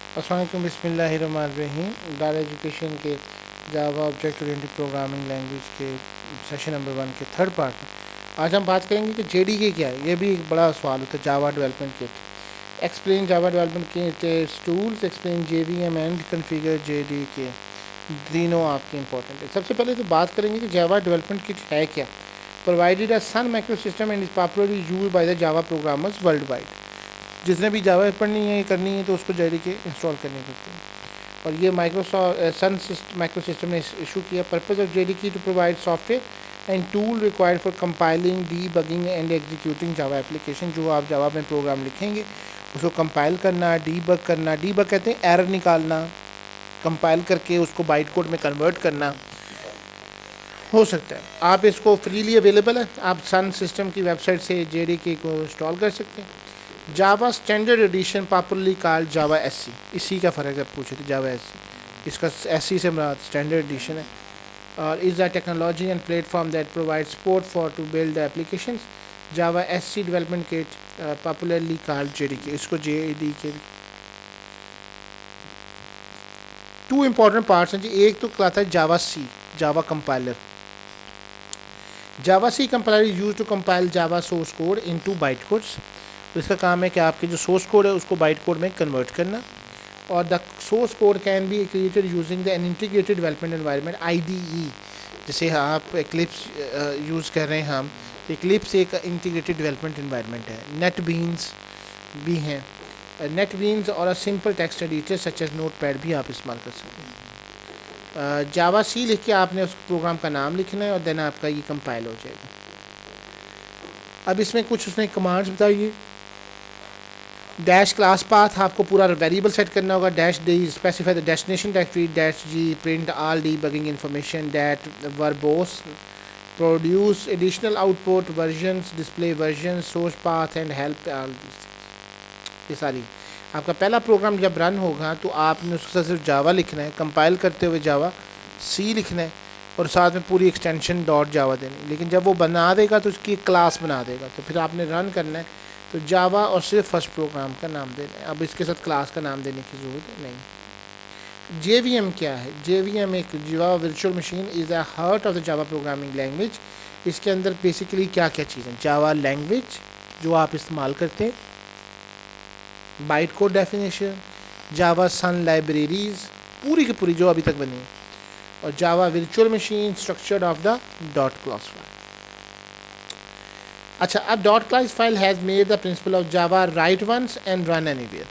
अस्सलाम वालेकुम, बिस्मिल्लाहिर्रहमानिर्रहीम। डाटा एजुकेशन के जावा ऑब्जेक्ट ओरिएंटेड प्रोग्रामिंग लैंग्वेज के सेशन नंबर 1 के थर्ड पार्ट में आज हम बात करेंगे कि जेडीके क्या है। ये भी एक बड़ा सवाल होता है। Java development kit, explain Java development kit tools, explain JVM and configure JDK. तीनों आपके इंपॉर्टेंट है। सबसे पहले तो बात करेंगे कि जावा डेवलपमेंट किट है क्या। Provided a Sun micro system and is popularly used by the Java programmers worldwide. जिसने भी जावा पढ़नी है करनी है तो उसको जेडीके इंस्टॉल करनी पड़ती है। और ये माइक्रोसॉफ्ट सन माइक्रो सिस्टम ने इशू किया। Purpose of JDK to provide software and tool required for compiling, debugging and executing Java application. जो आप जावा में प्रोग्राम लिखेंगे उसको कंपाइल करना, डीबग करना, डीबग कहते हैं एरर निकालना, कंपाइल करके उसको बाइट कोड में कन्वर्ट करना हो सकता है। आप इसको फ्रीली अवेलेबल है, आप सन सिस्टम की वेबसाइट से जेडीके को इंस्टॉल कर सकते हैं। जावा standard addition popularly called Java SC, इसी का फ़र्क है पूछे तो जावा एससी, इसका एससी से मुराद स्टैंडर्ड एडिशन है। और is the technology and platform that provide support for to build applications. Java SE development kit popularly called JDK, इसको जेडीके। टू इम्पॉर्टेंट पार्ट्स हैं जी। एक तो कहता है Java C, Java compiler. Java C compiler use to compile Java source code into byte codes. तो इसका काम है कि आपके जो सोर्स कोड है उसको बाइट कोड में कन्वर्ट करना। और the source code can be created using the an integrated development environment IDE. जैसे आप एक्लिप्स यूज़ कर रहे हैं, हम एक्लिप्स एक इंटीग्रेटेड डेवलपमेंट एनवायरनमेंट है। नेट बीन्स भी हैं, नेट बीन्स और simple text editor such as Notepad भी आप इस्तेमाल कर सकते हैं। जावा सी लिख के आपने उस प्रोग्राम का नाम लिखना है और देन आपका ये कंपाइल हो जाएगा। अब इसमें कुछ उसने कमांड्स बताइए। डैश क्लास पाथ आपको पूरा वेरिएबल सेट करना होगा। Dash d specify the destination directory. Dash g print all debugging information. Dot verbose produce additional output versions, display version, source path and help. ये सारी आपका पहला प्रोग्राम जब रन होगा तो आपने उसका सिर्फ जावा लिखना है, कंपाइल करते हुए जावा सी लिखना है और साथ में पूरी एक्सटेंशन डॉट जावा देनी। लेकिन जब वो बना देगा तो उसकी क्लास बना देगा, तो फिर आपने रन करना है तो जावा और सिर्फ फर्स्ट प्रोग्राम का नाम देना है। अब इसके साथ क्लास का नाम देने की ज़रूरत नहीं। जेवीएम क्या है? जेवीएम एक जावा virtual machine is the heart of the Java programming language. इसके अंदर बेसिकली क्या क्या चीज़ें? जावा लैंग्वेज जो आप इस्तेमाल करते हैं, byte code definition, Java Sun libraries पूरी की पूरी जो अभी तक बनी, और Java virtual machine structured of the dot class file. अच्छा, अब dot class file has made the principle of Java write once and run anywhere.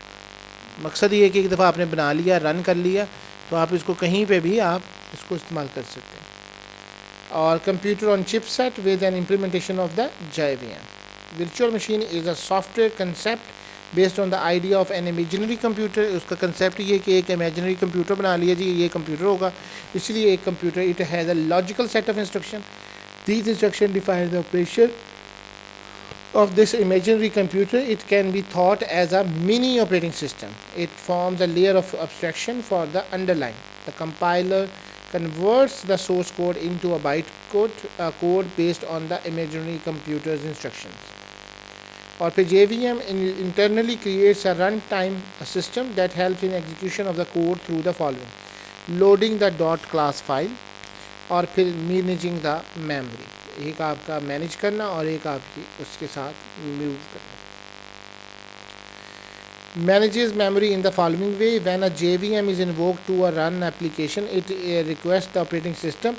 मकसद ये है कि एक दफ़ा आपने बना लिया, रन कर लिया, तो आप इसको कहीं पे भी आप इसको इस्तेमाल कर सकते हैं। और computer on chip set with an implementation of the JVM. Virtual machine is a software concept based on the idea of an imaginary computer. उसका कंसेप्ट ये कि एक इमेजिनरी कंप्यूटर बना लिया जी, ये कंप्यूटर होगा, इसलिए एक computer. It has a logical set of instruction. These instruction define the operation of this imaginary computer. It can be thought as a mini operating system. It forms a layer of abstraction for the underlying. The compiler converts the source code into a byte code based on the imaginary computer's instructions. और फिर JVM internally creates a runtime system that helps in execution of the code through the following: loading the dot class file, और फिर managing the memory। एक आपका manage करना और एक आपकी उसके साथ मूव करना। Manages memory in the following way: when a JVM is invoked to a run application, it request the operating system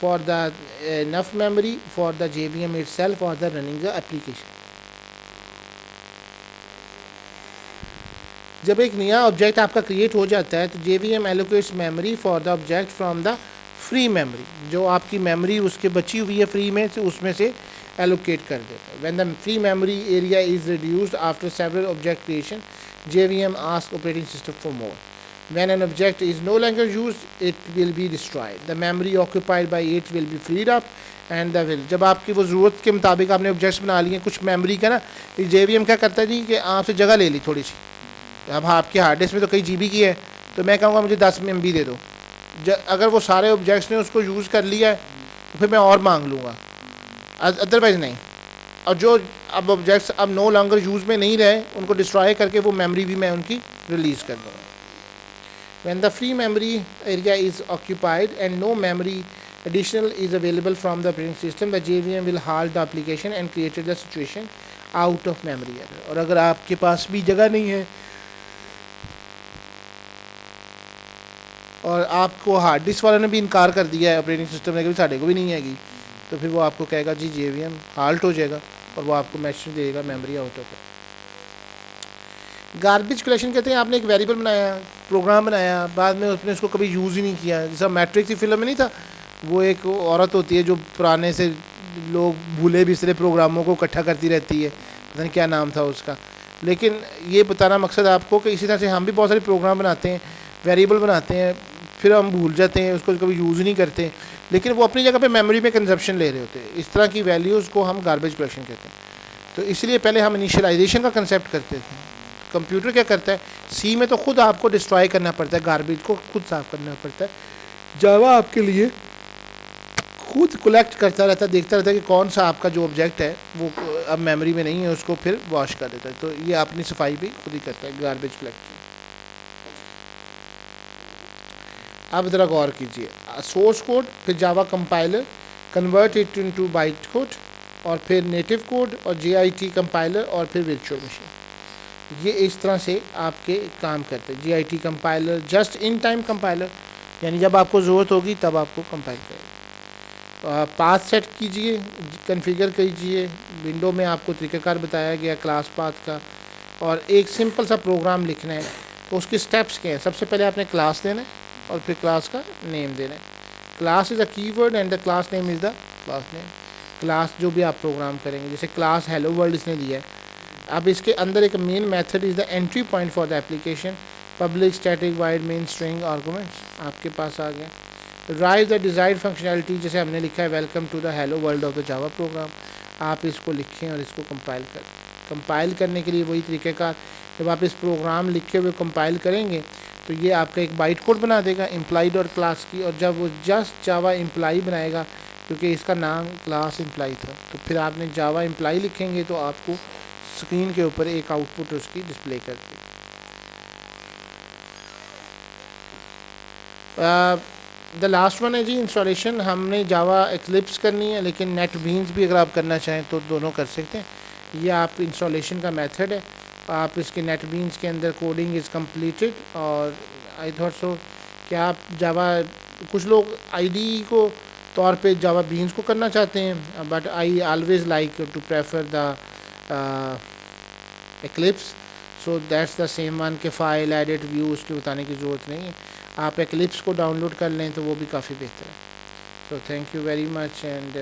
for the enough memory for the JVM itself for the running the application. जब एक नया object आपका create हो जाता है तो JVM allocates memory for the object from the free memory. जो आपकी मेमोरी उसके बची हुई है फ्री में से, उसमें से एलोकेट कर देता है। When the free memory area is reduced after several object creation, JVM ask operating system for more. When an object is no longer used, it will be destroyed. The memory occupied by it will be freed up and the will. जब आपकी वो ज़रूरत के मुताबिक आपने objects बना लिए कुछ मेमोरी का ना, जेवीएम क्या करता है जी कि आपसे जगह ले ली थोड़ी सी। अब आपके हार्ड डिस्क में तो कई जीबी की है, तो मैं कहूँगा मुझे 10 MB दे दो। अगर वो सारे ऑब्जेक्ट्स ने उसको यूज़ कर लिया है तो फिर मैं और मांग लूँगा, अदरवाइज़ नहीं। और जो अब ऑब्जेक्ट्स अब नो लॉन्गर यूज़ में नहीं रहे, उनको डिस्ट्रॉय करके वो मेमोरी भी मैं उनकी रिलीज़ कर दूँगा। When the free memory area is occupied and no memory additional is available from the operating system, the JVM will halt the application and create the situation out of memory error. और अगर आपके पास भी जगह नहीं है और आपको hard disk वाले ने भी इनकार कर दिया है, ऑपरेटिंग सिस्टम ने कि साढ़े को भी नहीं हैगी, तो फिर वो आपको कहेगा जी JVM हाल्ट हो जाएगा और वो आपको मैसेज देगा memory out of. Garbage collection कहते हैं आपने एक वेरिएबल बनाया, प्रोग्राम बनाया, बाद में उसने उसको कभी यूज़ ही नहीं किया। जैसा मैट्रिक्स की फिल्म में नहीं था, वो एक औरत होती है जो पुराने से लोग भूले बिसरे प्रोग्रामों को इकट्ठा करती रहती है, पता नहीं क्या नाम था उसका। लेकिन ये बताना मकसद आपको कि इसी तरह से हम भी बहुत सारे प्रोग्राम बनाते हैं, वेरिएबल बनाते हैं, फिर हम भूल जाते हैं, उसको कभी यूज़ नहीं करते, लेकिन वो अपनी जगह पे मेमोरी में कंजप्शन ले रहे होते हैं। इस तरह की वैल्यूज़ को हम गार्बेज कलेक्शन कहते हैं। तो इसलिए पहले हम इनिशियलाइजेशन का कंसेप्ट करते थे। कंप्यूटर क्या करता है, सी में तो खुद आपको डिस्ट्रॉय करना पड़ता है, गार्बेज को खुद साफ करना पड़ता है। जावा आपके लिए खुद कलेक्ट करता रहता है, देखता रहता है कि कौन सा आपका जो ऑब्जेक्ट है वो अब मेमोरी में नहीं है, उसको फिर वॉश कर देता है। तो ये अपनी सफाई भी खुद ही करता है गार्बेज कलेक्शन। अब ज़रा गौर कीजिए, सोर्स कोड, फिर Java compiler, convert it into byte code, और फिर नेटिव कोड, और JIT कंपाइलर, और फिर वर्चुअल मशीन। ये इस तरह से आपके काम करते हैं। JIT compiler just in time compiler, यानी जब आपको ज़रूरत होगी तब आपको कंपाइल करेगा। पाथ सेट कीजिए, कॉन्फ़िगर कीजिए, विंडो में आपको तरीक़ाकार बताया गया क्लास पाथ का, और एक सिंपल सा प्रोग्राम लिखना है। तो उसके स्टेप्स क्या हैं, सबसे पहले आपने क्लास देना है और फिर क्लास का नेम देना है। Class is a keyword and the class name is the class name. Class जो भी आप प्रोग्राम करेंगे, जैसे क्लास हेलो वर्ल्ड इसने दिया है, अब इसके अंदर एक main method is the entry point for the application, public static wide main string arguments आपके पास आ गया। ड्राइव द डिज़ायर्ड फंक्शनैलिटी, जैसे हमने लिखा है welcome to the hello world of the Java program, आप इसको लिखें और इसको कंपाइल करें। कंपाइल करने के लिए वही तरीक़ेकार, जब आप इस प्रोग्राम लिखे हुए कंपाइल करेंगे तो ये आपका एक बाइट कोड बना देगा इम्प्लाइड और क्लास की, और जब वो जस्ट जावा इम्प्लाई बनाएगा, क्योंकि इसका नाम क्लास इम्प्लाई था, तो फिर आपने जावा इम्प्लाई लिखेंगे तो आपको स्क्रीन के ऊपर एक आउटपुट उसकी डिस्प्ले कर दी। द लास्ट वन है जी इंस्टॉलेशन। हमने जावा एक्लिप्स करनी है, लेकिन नेटबीन्स भी अगर आप करना चाहें तो दोनों कर सकते हैं। ये आप इंस्टॉलेशन का मेथड है। आप इसके नेटबीन्स के अंदर कोडिंग इज़ कम्प्लीटेड, और आई थॉट सो कि आप जावा, कुछ लोग ID को तौर पे जावा बीन्स को करना चाहते हैं, but I always like to prefer the Eclipse, so that's the same one के फाइल एडिट व्यू उसकी बताने की ज़रूरत नहीं है। आप एक्लिप्स को डाउनलोड कर लें तो वो भी काफ़ी बेहतर है। So thank you very much and